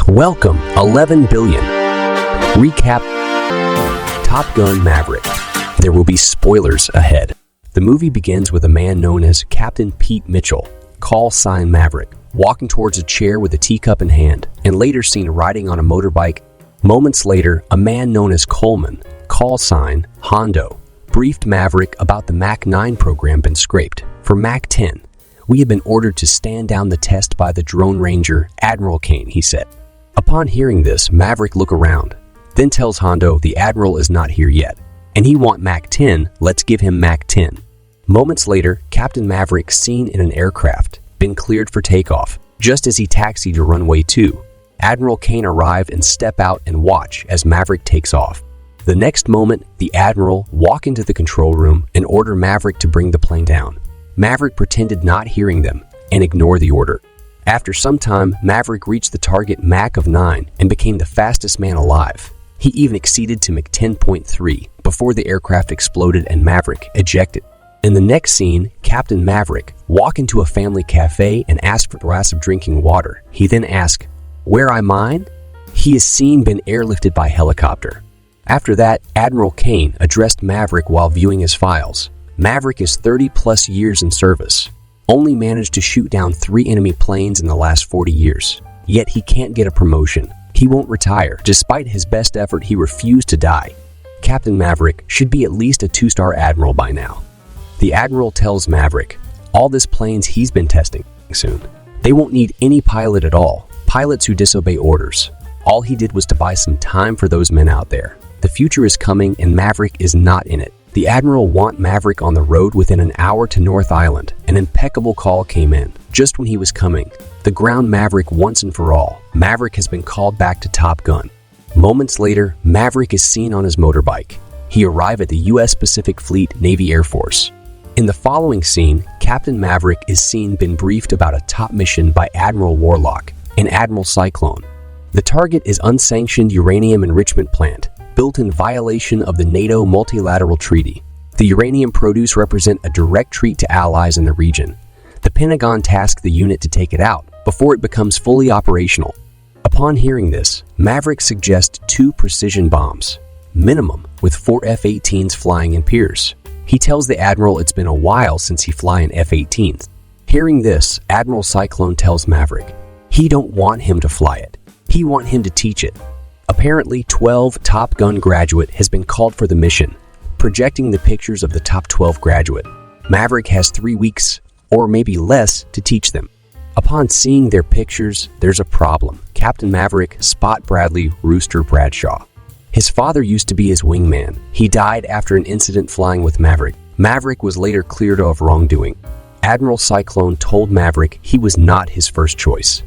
Welcome, 11 billion. Recap Top Gun Maverick. There will be spoilers ahead. The movie begins with a man known as Captain Pete Mitchell, call sign Maverick, walking towards a chair with a teacup in hand, and later seen riding on a motorbike. Moments later, a man known as Coleman, call sign Hondo, briefed Maverick about the Mach 9 program been scraped. For Mach 10, we have been ordered to stand down the test by the drone ranger, Admiral Kane, he said. Upon hearing this, Maverick look around, then tells Hondo the Admiral is not here yet, and he want Mach 10, let's give him Mach 10. Moments later, Captain Maverick seen in an aircraft, been cleared for takeoff. Just as he taxied to runway 2, Admiral Kane arrive and step out and watch as Maverick takes off. The next moment, the Admiral walk into the control room and order Maverick to bring the plane down. Maverick pretended not hearing them and ignore the order. After some time, Maverick reached the target Mach of 9 and became the fastest man alive. He even exceeded to Mach 10.3 before the aircraft exploded and Maverick ejected. In the next scene, Captain Maverick walk into a family cafe and ask for a glass of drinking water. He then asks, "Where I mine?" He is seen been airlifted by helicopter. After that, Admiral Kane addressed Maverick while viewing his files. Maverick is 30 plus years in service. Only managed to shoot down 3 enemy planes in the last 40 years. Yet he can't get a promotion. He won't retire. Despite his best effort, he refused to die. Captain Maverick should be at least a 2-star admiral by now. The Admiral tells Maverick, all this planes he's been testing soon. They won't need any pilot at all. Pilots who disobey orders. All he did was to buy some time for those men out there. The future is coming and Maverick is not in it. The Admiral want Maverick on the road within an hour to North Island. An impeccable call came in, just when he was coming. The ground Maverick once and for all. Maverick has been called back to Top Gun. Moments later, Maverick is seen on his motorbike. He arrived at the U.S. Pacific Fleet Navy Air Force. In the following scene, Captain Maverick is seen been briefed about a top mission by Admiral Warlock and Admiral Cyclone. The target is unsanctioned uranium enrichment plant, built in violation of the NATO multilateral treaty. The uranium produce represent a direct treat to allies in the region. The Pentagon tasked the unit to take it out before it becomes fully operational. Upon hearing this, Maverick suggests 2 precision bombs, minimum, with 4 F-18s flying in Piers. He tells the Admiral it's been a while since he fly an F-18s. Hearing this, Admiral Cyclone tells Maverick he don't want him to fly it. He want him to teach it. Apparently, 12 Top Gun graduate has been called for the mission, projecting the pictures of the top 12 graduate. Maverick has 3 weeks, or maybe less, to teach them. Upon seeing their pictures, there's a problem. Captain Maverick spot Bradley Rooster Bradshaw. His father used to be his wingman. He died after an incident flying with Maverick. Maverick was later cleared of wrongdoing. Admiral Cyclone told Maverick he was not his first choice.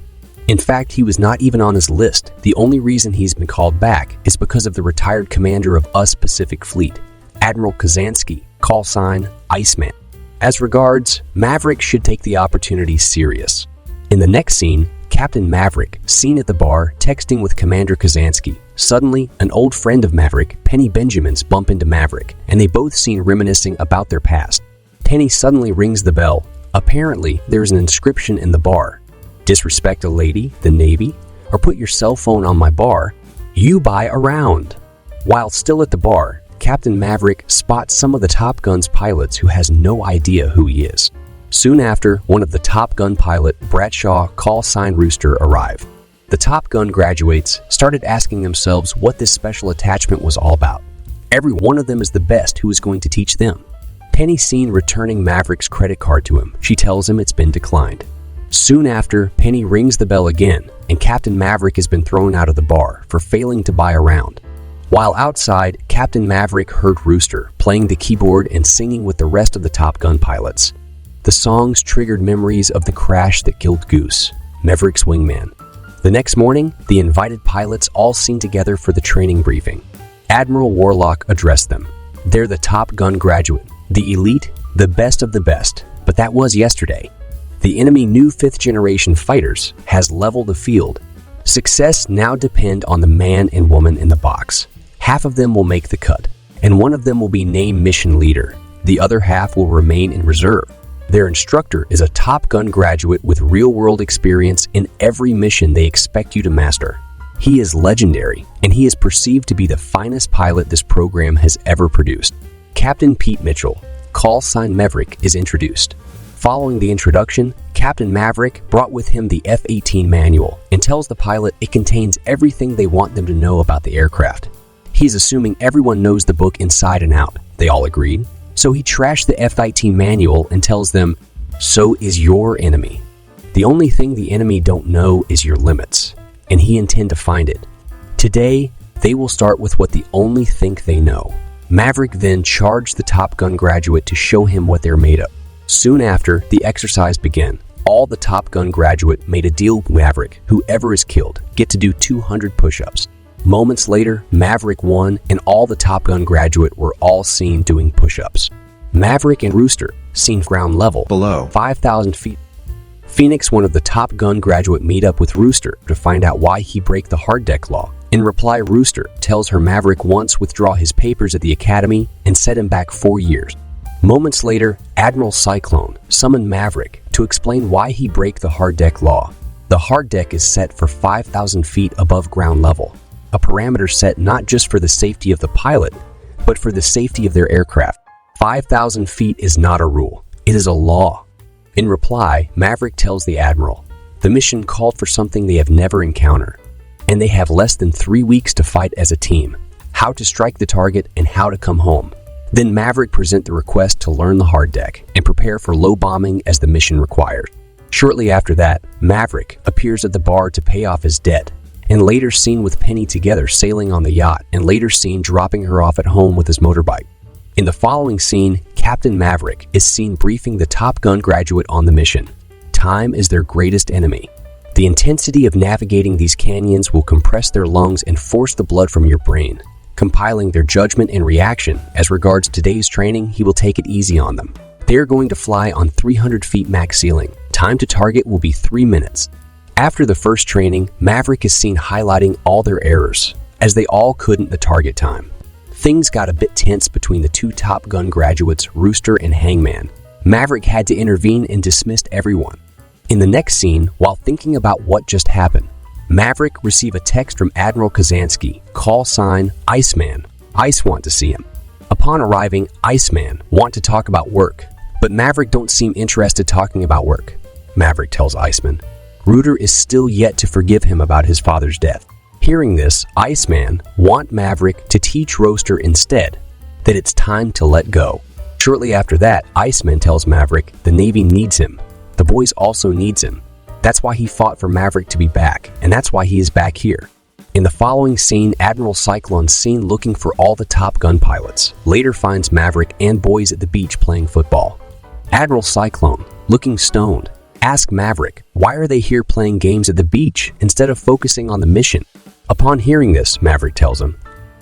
In fact, he was not even on his list. The only reason he's been called back is because of the retired commander of US Pacific Fleet, Admiral Kazansky, call sign Iceman. As regards, Maverick should take the opportunity serious. In the next scene, Captain Maverick, seen at the bar, texting with Commander Kazansky. Suddenly, an old friend of Maverick, Penny Benjamins, bump into Maverick, and they both seen reminiscing about their past. Penny suddenly rings the bell. Apparently, there is an inscription in the bar. Disrespect a lady, the Navy, or put your cell phone on my bar, you buy a round. While still at the bar, Captain Maverick spots some of the Top Gun's pilots who has no idea who he is. Soon after, one of the Top Gun pilot, Bradshaw, call sign Rooster, arrived. The Top Gun graduates started asking themselves what this special attachment was all about. Every one of them is the best who is going to teach them. Penny seen returning Maverick's credit card to him. She tells him it's been declined. Soon after, Penny rings the bell again, and Captain Maverick has been thrown out of the bar for failing to buy a round. While outside, Captain Maverick heard Rooster playing the keyboard and singing with the rest of the Top Gun pilots. The songs triggered memories of the crash that killed Goose, Maverick's wingman. The next morning, the invited pilots all seen together for the training briefing. Admiral Warlock addressed them. They're the Top Gun graduate, the elite, the best of the best, but that was yesterday. The enemy new 5th generation fighters has leveled the field. Success now depend on the man and woman in the box. Half of them will make the cut, and one of them will be named mission leader. The other half will remain in reserve. Their instructor is a Top Gun graduate with real-world experience in every mission they expect you to master. He is legendary, and he is perceived to be the finest pilot this program has ever produced. Captain Pete Mitchell, call sign Maverick, is introduced. Following the introduction, Captain Maverick brought with him the F-18 manual and tells the pilot it contains everything they want them to know about the aircraft. He's assuming everyone knows the book inside and out. They all agreed. So he trashed the F-18 manual and tells them, "So is your enemy. The only thing the enemy don't know is your limits, and he intend to find it. Today, they will start with what they only think they know." Maverick then charged the Top Gun graduate to show him what they're made of. Soon after, the exercise began. All the Top Gun graduate made a deal with Maverick. Whoever is killed get to do 200 push-ups. Moments later, Maverick won, and all the Top Gun graduate were all seen doing push-ups. Maverick and Rooster, seen ground level, below 5,000 feet. Phoenix, one of the Top Gun graduate, meet up with Rooster to find out why he break the hard deck law. In reply, Rooster tells her Maverick once withdraw his papers at the academy and set him back 4 years. Moments later, Admiral Cyclone summoned Maverick to explain why he break the hard deck law. The hard deck is set for 5,000 feet above ground level, a parameter set not just for the safety of the pilot, but for the safety of their aircraft. 5,000 feet is not a rule, it is a law. In reply, Maverick tells the Admiral the mission called for something they have never encountered, and they have less than 3 weeks to fight as a team, how to strike the target and how to come home. Then Maverick present the request to learn the hard deck and prepare for low bombing as the mission requires. Shortly after that, Maverick appears at the bar to pay off his debt, and later seen with Penny together sailing on the yacht, and later seen dropping her off at home with his motorbike. In the following scene, Captain Maverick is seen briefing the Top Gun graduate on the mission. Time is their greatest enemy. The intensity of navigating these canyons will compress their lungs and force the blood from your brain, compiling their judgment and reaction. As regards today's training, he will take it easy on them. They are going to fly on 300 feet max ceiling. Time to target will be 3 minutes. After the first training, Maverick is seen highlighting all their errors, as they all couldn't the target time. Things got a bit tense between the two Top Gun graduates, Rooster and Hangman. Maverick had to intervene and dismissed everyone. In the next scene, while thinking about what just happened, Maverick received a text from Admiral Kazansky, call sign Iceman. Ice want to see him. Upon arriving, Iceman want to talk about work, but Maverick don't seem interested talking about work. Maverick tells Iceman Rooster is still yet to forgive him about his father's death. Hearing this, Iceman want Maverick to teach Rooster instead that it's time to let go. Shortly after that, Iceman tells Maverick the Navy needs him. The boys also needs him. That's why he fought for Maverick to be back, and that's why he is back here. In the following scene, Admiral Cyclone's seen looking for all the Top Gun pilots, later finds Maverick and boys at the beach playing football. Admiral Cyclone, looking stoned, asks Maverick why are they here playing games at the beach instead of focusing on the mission. Upon hearing this, Maverick tells him,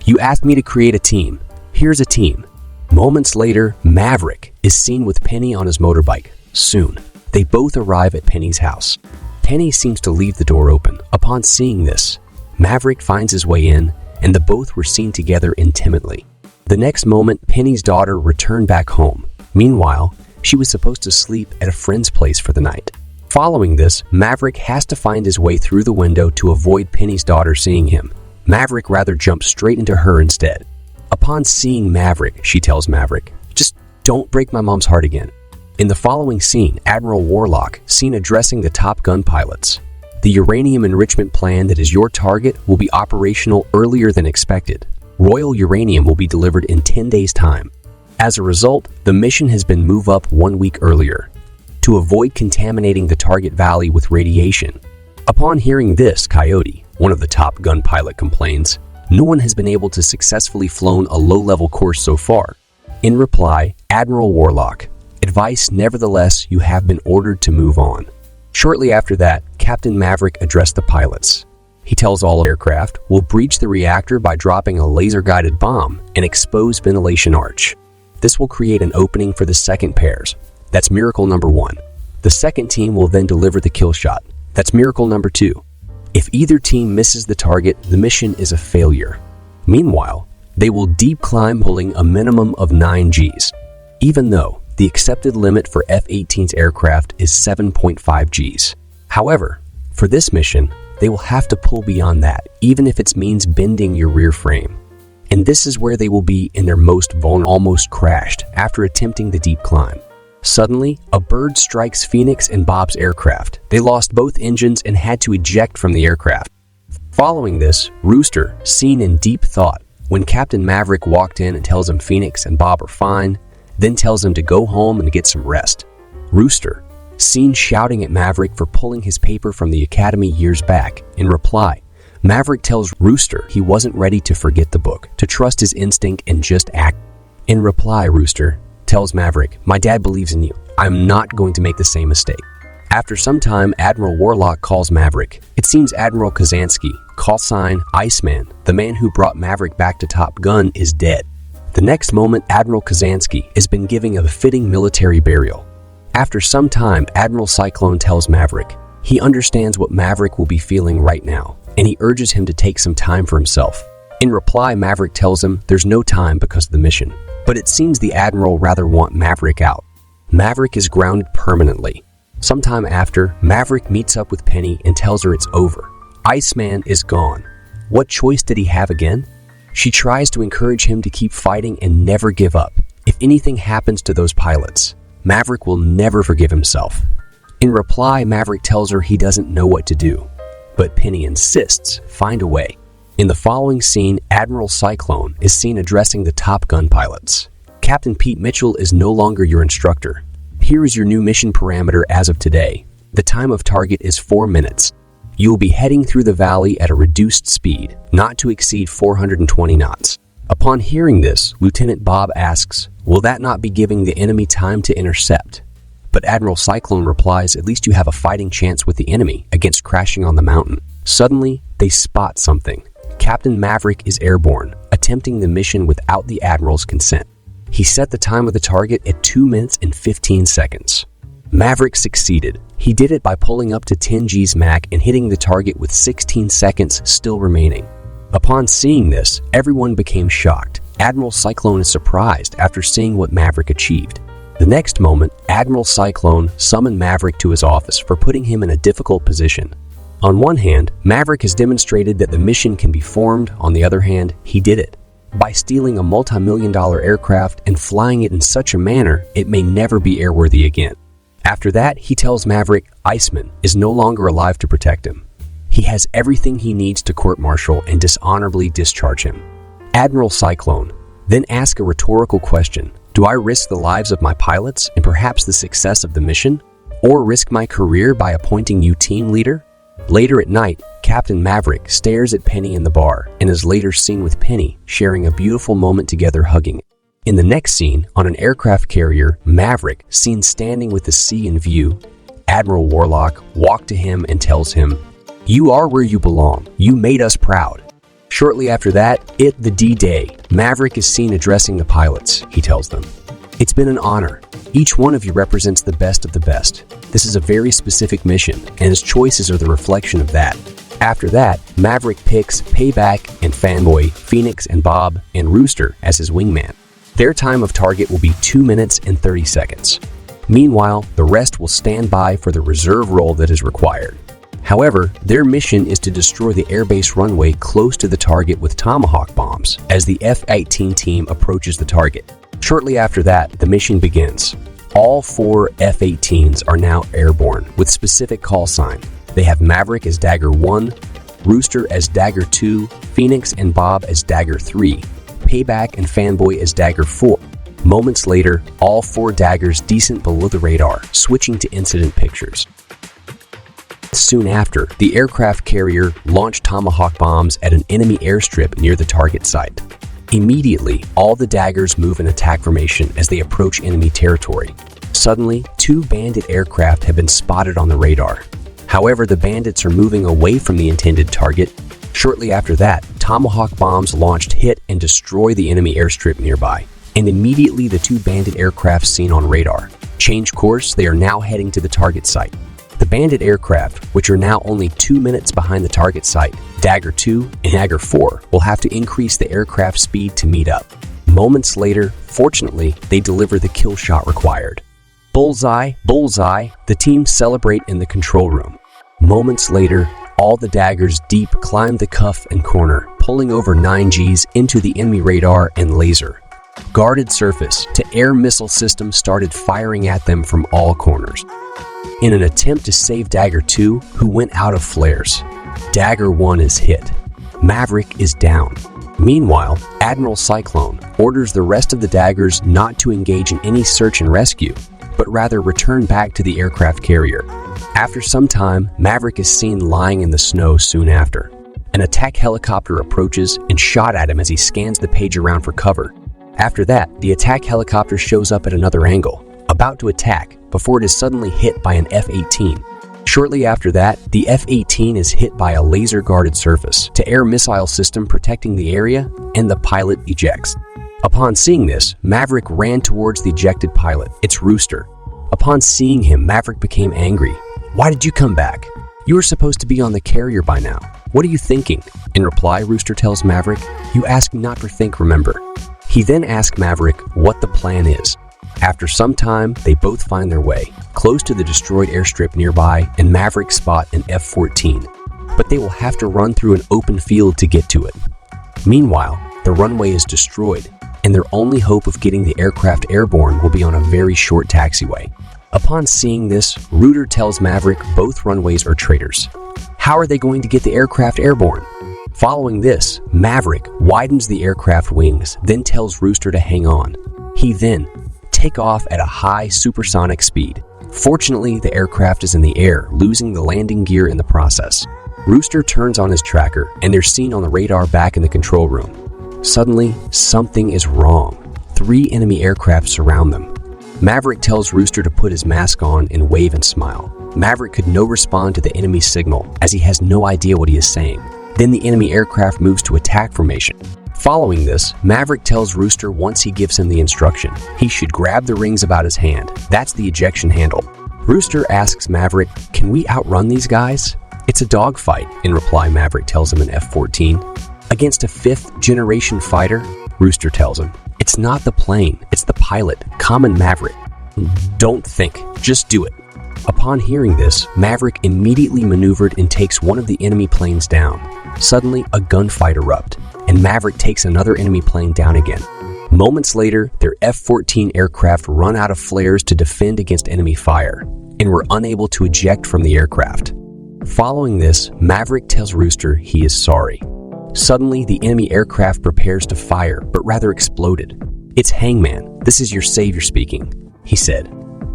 "You asked me to create a team. Here's a team." Moments later, Maverick is seen with Penny on his motorbike. Soon, they both arrive at Penny's house. Penny seems to leave the door open. Upon seeing this, Maverick finds his way in, and the both were seen together intimately. The next moment, Penny's daughter returned back home. Meanwhile, she was supposed to sleep at a friend's place for the night. Following this, Maverick has to find his way through the window to avoid Penny's daughter seeing him. Maverick rather jumps straight into her instead. Upon seeing Maverick, she tells Maverick, "Just don't break my mom's heart again." In the following scene, Admiral Warlock seen addressing the Top Gun pilots. The uranium enrichment plan that is your target will be operational earlier than expected. Royal uranium will be delivered in 10 days' time. As a result, the mission has been moved up 1 week earlier to avoid contaminating the target valley with radiation. Upon hearing this, Coyote, one of the Top Gun pilot, complains, "No one has been able to successfully flown a low-level course so far." In reply, Admiral Warlock, "Advice, nevertheless, you have been ordered to move on." Shortly after that, Captain Maverick addressed the pilots. He tells all aircraft will breach the reactor by dropping a laser-guided bomb and expose ventilation arch. This will create an opening for the second pairs. That's miracle number 1. The second team will then deliver the kill shot. That's miracle number 2. If either team misses the target, the mission is a failure. Meanwhile, they will deep climb pulling a minimum of 9 Gs, even though the accepted limit for F-18's aircraft is 7.5 Gs. However, for this mission, they will have to pull beyond that, even if it means bending your rear frame. And this is where they will be in their most vulnerable, almost crashed after attempting the deep climb. Suddenly, a bird strikes Phoenix and Bob's aircraft. They lost both engines and had to eject from the aircraft. Following this, Rooster, seen in deep thought, when Captain Maverick walked in and tells him Phoenix and Bob are fine, then tells him to go home and get some rest. Rooster, seen shouting at Maverick for pulling his paper from the academy years back. In reply, Maverick tells Rooster he wasn't ready to forget the book, to trust his instinct and just act. In reply, Rooster tells Maverick, "My dad believes in you. I'm not going to make the same mistake." After some time, Admiral Warlock calls Maverick. It seems Admiral Kazansky, call sign Iceman, the man who brought Maverick back to Top Gun, is dead. The next moment, Admiral Kazansky has been giving a fitting military burial. After some time, Admiral Cyclone tells Maverick he understands what Maverick will be feeling right now, and he urges him to take some time for himself. In reply, Maverick tells him there's no time because of the mission. But it seems the Admiral rather want Maverick out. Maverick is grounded permanently. Sometime after, Maverick meets up with Penny and tells her it's over. Iceman is gone. What choice did he have again? She tries to encourage him to keep fighting and never give up. If anything happens to those pilots, Maverick will never forgive himself. In reply, Maverick tells her he doesn't know what to do. But Penny insists, find a way. In the following scene, Admiral Cyclone is seen addressing the Top Gun pilots. Captain Pete Mitchell is no longer your instructor. Here is your new mission parameter as of today. The time of target is 4 minutes. You will be heading through the valley at a reduced speed, not to exceed 420 knots. Upon hearing this, Lieutenant Bob asks, will that not be giving the enemy time to intercept? But Admiral Cyclone replies, at least you have a fighting chance with the enemy against crashing on the mountain. Suddenly, they spot something. Captain Maverick is airborne, attempting the mission without the Admiral's consent. He set the time of the target at 2 minutes and 15 seconds. Maverick succeeded. He did it by pulling up to 10 Gs Mach and hitting the target with 16 seconds still remaining. Upon seeing this, everyone became shocked. Admiral Cyclone is surprised after seeing what Maverick achieved. The next moment, Admiral Cyclone summoned Maverick to his office for putting him in a difficult position. On one hand, Maverick has demonstrated that the mission can be formed. On the other hand, he did it by stealing a multi-million-dollar aircraft and flying it in such a manner it may never be airworthy again. After that, he tells Maverick Iceman is no longer alive to protect him. He has everything he needs to court-martial and dishonorably discharge him. Admiral Cyclone then asks a rhetorical question. Do I risk the lives of my pilots and perhaps the success of the mission? Or risk my career by appointing you team leader? Later at night, Captain Maverick stares at Penny in the bar and is later seen with Penny sharing a beautiful moment together hugging. In the next scene, on an aircraft carrier, Maverick, seen standing with the sea in view, Admiral Warlock walks to him and tells him, "You are where you belong. You made us proud." Shortly after that, the D-Day, Maverick is seen addressing the pilots. He tells them, "It's been an honor. Each one of you represents the best of the best. This is a very specific mission, and his choices are the reflection of that." After that, Maverick picks Payback and Fanboy, Phoenix and Bob, and Rooster as his wingman. Their time of target will be 2 minutes and 30 seconds. Meanwhile, the rest will stand by for the reserve role that is required. However, their mission is to destroy the airbase runway close to the target with Tomahawk bombs as the F-18 team approaches the target. Shortly after that, the mission begins. All 4 F-18s are now airborne with specific call sign. They have Maverick as Dagger 1, Rooster as Dagger 2, Phoenix and Bob as Dagger 3, Payback and Fanboy as Dagger 4. Moments later, all 4 daggers descent below the radar, switching to incident pictures. Soon after, the aircraft carrier launched Tomahawk bombs at an enemy airstrip near the target site. Immediately, all the daggers move in attack formation as they approach enemy territory. Suddenly, 2 bandit aircraft have been spotted on the radar. However, the bandits are moving away from the intended target. Shortly after that, Tomahawk bombs launched hit and destroy the enemy airstrip nearby. And immediately, the 2 bandit aircraft seen on radar change course. They are now heading to the target site. The bandit aircraft, which are now only 2 minutes behind the target site, Dagger 2 and Dagger 4, will have to increase the aircraft speed to meet up. Moments later, fortunately, they deliver the kill shot required. Bullseye, bullseye, the team celebrate in the control room. Moments later, All the daggers deep climbed the cuff and corner, pulling over 9Gs into the enemy radar and laser. Guarded surface to air missile system started firing at them from all corners. In an attempt to save Dagger 2, who went out of flares, Dagger 1 is hit. Maverick is down. Meanwhile, Admiral Cyclone orders the rest of the daggers not to engage in any search and rescue, but rather return back to the aircraft carrier. After some time, Maverick is seen lying in the snow soon after. An attack helicopter approaches and shot at him as he scans the page around for cover. After that, the attack helicopter shows up at another angle, about to attack, before it is suddenly hit by an F-18. Shortly after that, the F-18 is hit by a laser-guarded surface-to-air missile system protecting the area, and the pilot ejects. Upon seeing this, Maverick ran towards the ejected pilot. It's Rooster. Upon seeing him, Maverick became angry. "Why did you come back? You were supposed to be on the carrier by now. What are you thinking?" In reply, Rooster tells Maverick, "You asked me not to think, remember?" He then asks Maverick what the plan is. After some time, they both find their way, close to the destroyed airstrip nearby, and Maverick spot an F-14. But they will have to run through an open field to get to it. Meanwhile, the runway is destroyed, and their only hope of getting the aircraft airborne will be on a very short taxiway. Upon seeing this, Rooster tells Maverick both runways are traitors. How are they going to get the aircraft airborne? Following this, Maverick widens the aircraft wings, then tells Rooster to hang on. He then take off at a high supersonic speed. Fortunately, the aircraft is in the air, losing the landing gear in the process. Rooster turns on his tracker, and they're seen on the radar back in the control room. Suddenly, something is wrong. 3 enemy aircraft surround them. Maverick tells Rooster to put his mask on and wave and smile. Maverick could no respond to the enemy signal, as he has no idea what he is saying. Then the enemy aircraft moves to attack formation. Following this, Maverick tells Rooster once he gives him the instruction, he should grab the rings about his hand. That's the ejection handle. Rooster asks Maverick, "Can we outrun these guys?" "It's a dogfight," in reply Maverick tells him an F-14. "Against a 5th-generation fighter?" Rooster tells him. "It's not the plane, it's the pilot, Common Maverick. Don't think, just do it." Upon hearing this, Maverick immediately maneuvered and takes one of the enemy planes down. Suddenly, a gunfight erupts, and Maverick takes another enemy plane down again. Moments later, their F-14 aircraft run out of flares to defend against enemy fire, and were unable to eject from the aircraft. Following this, Maverick tells Rooster he is sorry. Suddenly, the enemy aircraft prepares to fire, but rather exploded. "It's Hangman, this is your savior speaking," he said.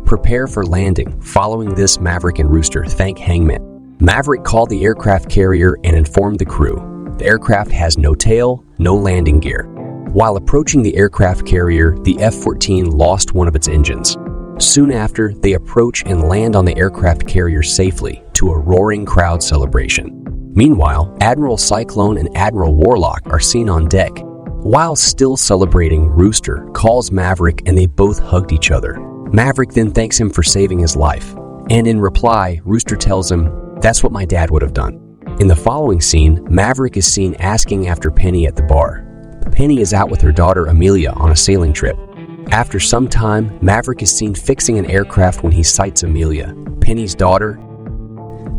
"Prepare for landing." Following this, Maverick and Rooster thank Hangman. Maverick called the aircraft carrier and informed the crew. The aircraft has no tail, no landing gear. While approaching the aircraft carrier, the F-14 lost one of its engines. Soon after, they approach and land on the aircraft carrier safely to a roaring crowd celebration. Meanwhile, Admiral Cyclone and Admiral Warlock are seen on deck. While still celebrating, Rooster calls Maverick and they both hugged each other. Maverick then thanks him for saving his life. And in reply, Rooster tells him, "That's what my dad would have done." In the following scene, Maverick is seen asking after Penny at the bar. Penny is out with her daughter Amelia on a sailing trip. After some time, Maverick is seen fixing an aircraft when he sights Amelia, Penny's daughter.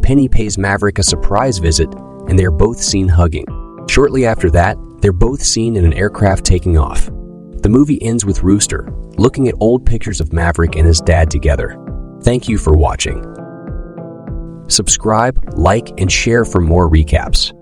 Penny pays Maverick a surprise visit, and they are both seen hugging. Shortly after that, they're both seen in an aircraft taking off. The movie ends with Rooster looking at old pictures of Maverick and his dad together. Thank you for watching. Subscribe, like, and share for more recaps.